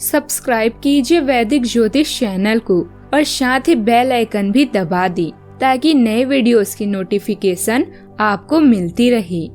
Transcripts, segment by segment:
Subscribe कीजिए वैदिक ज्योतिष चैनल को और साथ ही बेल आइकन भी दबा दी ताकि नए वीडियोस की नोटिफिकेशन आपको मिलती रहे।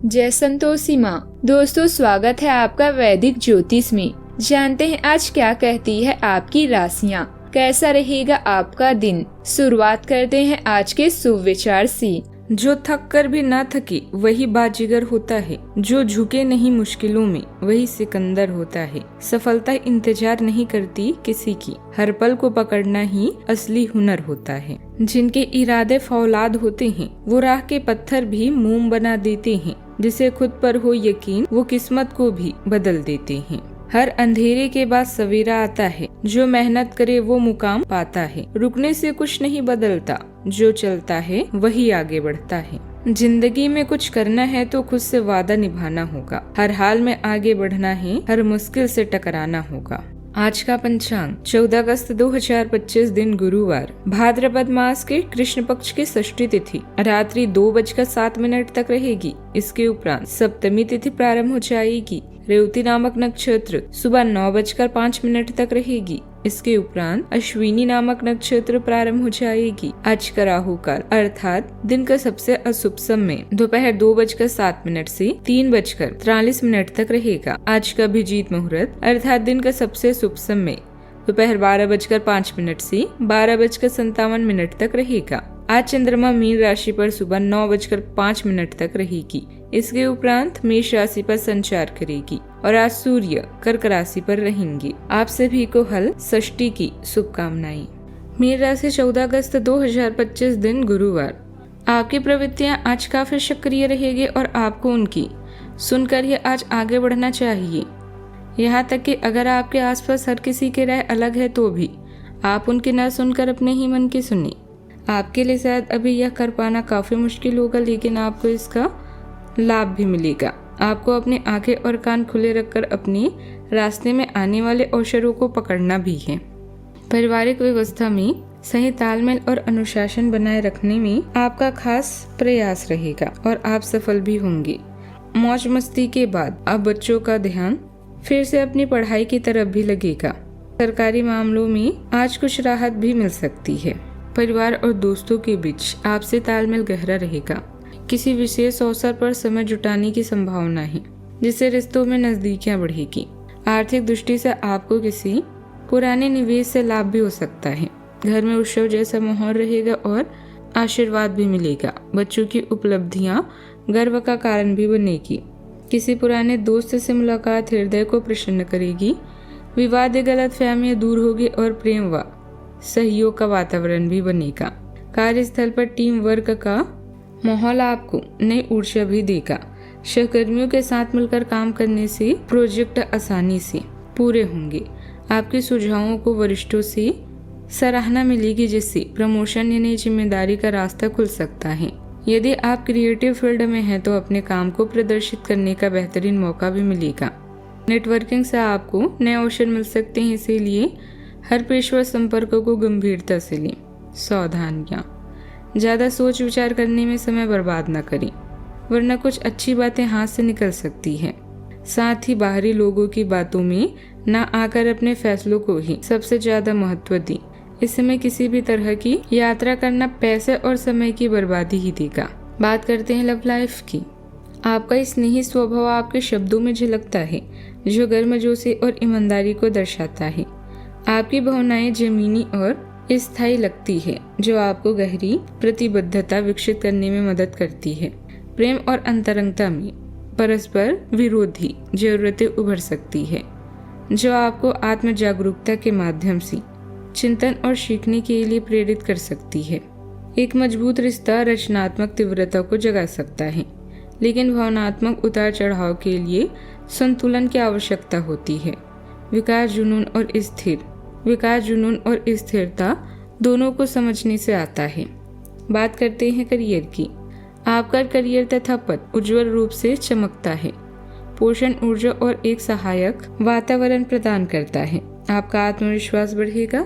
जय संतोषी माँ। दोस्तों, स्वागत है आपका वैदिक ज्योतिष में। जानते हैं आज क्या कहती है आपकी राशियाँ, कैसा रहेगा आपका दिन। शुरुआत करते हैं आज के शुभ विचार से। जो थक कर भी ना थके वही बाजीगर होता है, जो झुके नहीं मुश्किलों में वही सिकंदर होता है। सफलता इंतजार नहीं करती किसी की, हर पल को पकड़ना ही असली हुनर होता है। जिनके इरादे फौलाद होते हैं वो राह के पत्थर भी मोम बना देते हैं। जिसे खुद पर हो यकीन वो किस्मत को भी बदल देते हैं। हर अंधेरे के बाद सवेरा आता है, जो मेहनत करे वो मुकाम पाता है। रुकने से कुछ नहीं बदलता, जो चलता है वही आगे बढ़ता है। जिंदगी में कुछ करना है तो खुद से वादा निभाना होगा। हर हाल में आगे बढ़ना है, हर मुश्किल से टकराना होगा। आज का पंचांग 14 अगस्त 2025 दिन गुरुवार, भाद्रपद मास के कृष्ण पक्ष की षष्ठी तिथि रात्रि 2:07 तक रहेगी। इसके उपरांत सप्तमी तिथि प्रारंभ हो जाएगी। रेवती नामक नक्षत्र सुबह 9:05 तक रहेगी। इसके उपरांत अश्विनी नामक नक्षत्र प्रारंभ हो जाएगी। आज का राहु काल अर्थात दिन का सबसे अशुभ समय दोपहर 2:07 से 3:43 तक रहेगा। आज का अभिजीत मुहूर्त अर्थात दिन का सबसे शुभ समय दोपहर 12:05 से 12:57 तक रहेगा। आज चंद्रमा मीन राशि पर सुबह 9:05 तक रहेगी। इसके उपरांत मेष राशि पर संचार करेगी और आज सूर्य कर्क राशि पर रहेंगे। आप सभी को हल षष्ठी की शुभकामनाएं। मीन राशि 14 अगस्त 2025 दिन गुरुवार, आपकी प्रवृत्तियां आज काफी सक्रिय रहेगी और आपको उनकी सुनकर ही आज आगे बढ़ना चाहिए। यहाँ तक कि अगर आपके आसपास हर किसी की राय अलग है तो भी आप उनकी न सुनकर अपने ही मन की सुनिए। आपके लिए शायद अभी यह कर पाना काफी मुश्किल होगा, लेकिन आपको इसका लाभ भी मिलेगा। आपको अपनी आंखें और कान खुले रखकर अपने रास्ते में आने वाले अवसरों को पकड़ना भी है। पारिवारिक व्यवस्था में सही तालमेल और अनुशासन बनाए रखने में आपका खास प्रयास रहेगा और आप सफल भी होंगे। मौज मस्ती के बाद अब बच्चों का ध्यान फिर से अपनी पढ़ाई की तरफ भी लगेगा। सरकारी मामलों में आज कुछ राहत भी मिल सकती है। परिवार और दोस्तों के बीच आपसे तालमेल गहरा रहेगा। किसी विशेष अवसर पर समय जुटाने की संभावना है, जिससे रिश्तों में नजदीकियां बढ़ेगी। आर्थिक दृष्टि से आपको किसी पुराने निवेश से लाभ भी हो सकता है। घर में उत्सव जैसा माहौल रहेगा और आशीर्वाद भी मिलेगा। बच्चों की उपलब्धियां गर्व का कारण भी बनेगी। किसी पुराने दोस्त से मुलाकात हृदय को प्रसन्न करेगी। विवाद गलतफहमियां दूर होगी और प्रेम व सहयोग का वातावरण भी बनेगा। कार्यस्थल पर टीम वर्क का माहौल आपको नई ऊर्जा भी देगा। सहकर्मियों के साथ मिलकर काम करने से प्रोजेक्ट आसानी से पूरे होंगे। आपके सुझावों को वरिष्ठों से सराहना मिलेगी, जिससे प्रमोशन या नई जिम्मेदारी का रास्ता खुल सकता है। यदि आप क्रिएटिव फील्ड में हैं तो अपने काम को प्रदर्शित करने का बेहतरीन मौका भी मिलेगा। नेटवर्किंग से आपको नए अवसर मिल सकते हैं, इसीलिए हर पेशेवर संपर्कों को गंभीरता से लें। सावधानियां, ज्यादा सोच विचार करने में समय बर्बाद न करें, वरना कुछ अच्छी बातें हाथ से निकल सकती है। साथ ही बाहरी लोगों की बातों में न आकर अपने फैसलों को ही सबसे ज्यादा महत्व दें। इस समय किसी भी तरह की यात्रा करना पैसे और समय की बर्बादी ही देगा। बात करते हैं लव लाइफ की। आपका स्नेही स्वभाव आपके शब्दों में झलकता है, जो गर्मजोशी और ईमानदारी को दर्शाता है। आपकी भावनाएं जमीनी और स्थायी लगती है, जो आपको गहरी प्रतिबद्धता विकसित करने में मदद करती है। प्रेम और अंतरंगता में परस्पर विरोधी जरूरतें उभर सकती है, जो आपको आत्म जागरूकता के माध्यम से चिंतन और सीखने के लिए प्रेरित कर सकती है। एक मजबूत रिश्ता रचनात्मक तीव्रता को जगा सकता है, लेकिन भावनात्मक उतार चढ़ाव के लिए संतुलन की आवश्यकता होती है। विकास जुनून और स्थिरता दोनों को समझने से आता है। बात करते हैं करियर की। आपका करियर तथा पद उज्जवल रूप से चमकता है। पोषण, ऊर्जा और एक सहायक वातावरण प्रदान करता है। आपका आत्मविश्वास बढ़ेगा,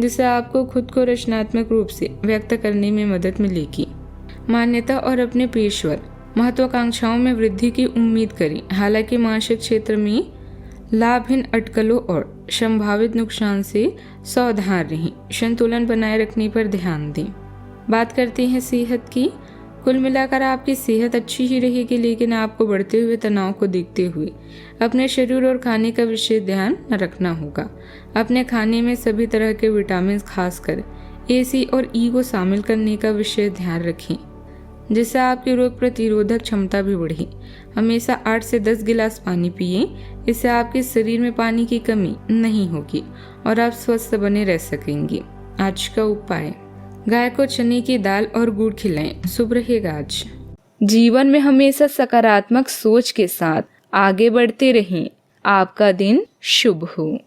जिससे आपको खुद को रचनात्मक रूप से व्यक्त करने में मदद मिलेगी। मान्यता और अपने पेशेवर महत्वाकांक्षाओं में वृद्धि की उम्मीद करें। हालांकि मानसिक क्षेत्र में लाभहीन अटकलों और संभावित नुकसान से सावधान रहें। संतुलन बनाए रखने पर ध्यान दें। बात करते हैं सेहत की। कुल मिलाकर आपकी सेहत अच्छी ही रहेगी, लेकिन आपको बढ़ते हुए तनाव को देखते हुए अपने शरीर और खाने का विशेष ध्यान रखना होगा। अपने खाने में सभी तरह के विटामिन, खासकर ए, सी और ई को शामिल करने का विशेष ध्यान रखें, जिससे आपकी रोग प्रतिरोधक क्षमता भी बढ़े। हमेशा 8 से 10 गिलास पानी पिएं। इससे आपके शरीर में पानी की कमी नहीं होगी और आप स्वस्थ बने रह सकेंगे। आज का उपाय, गाय को चने की दाल और गुड़ खिलाएं। शुभ रहेगा आज। जीवन में हमेशा सकारात्मक सोच के साथ आगे बढ़ते रहें। आपका दिन शुभ हो।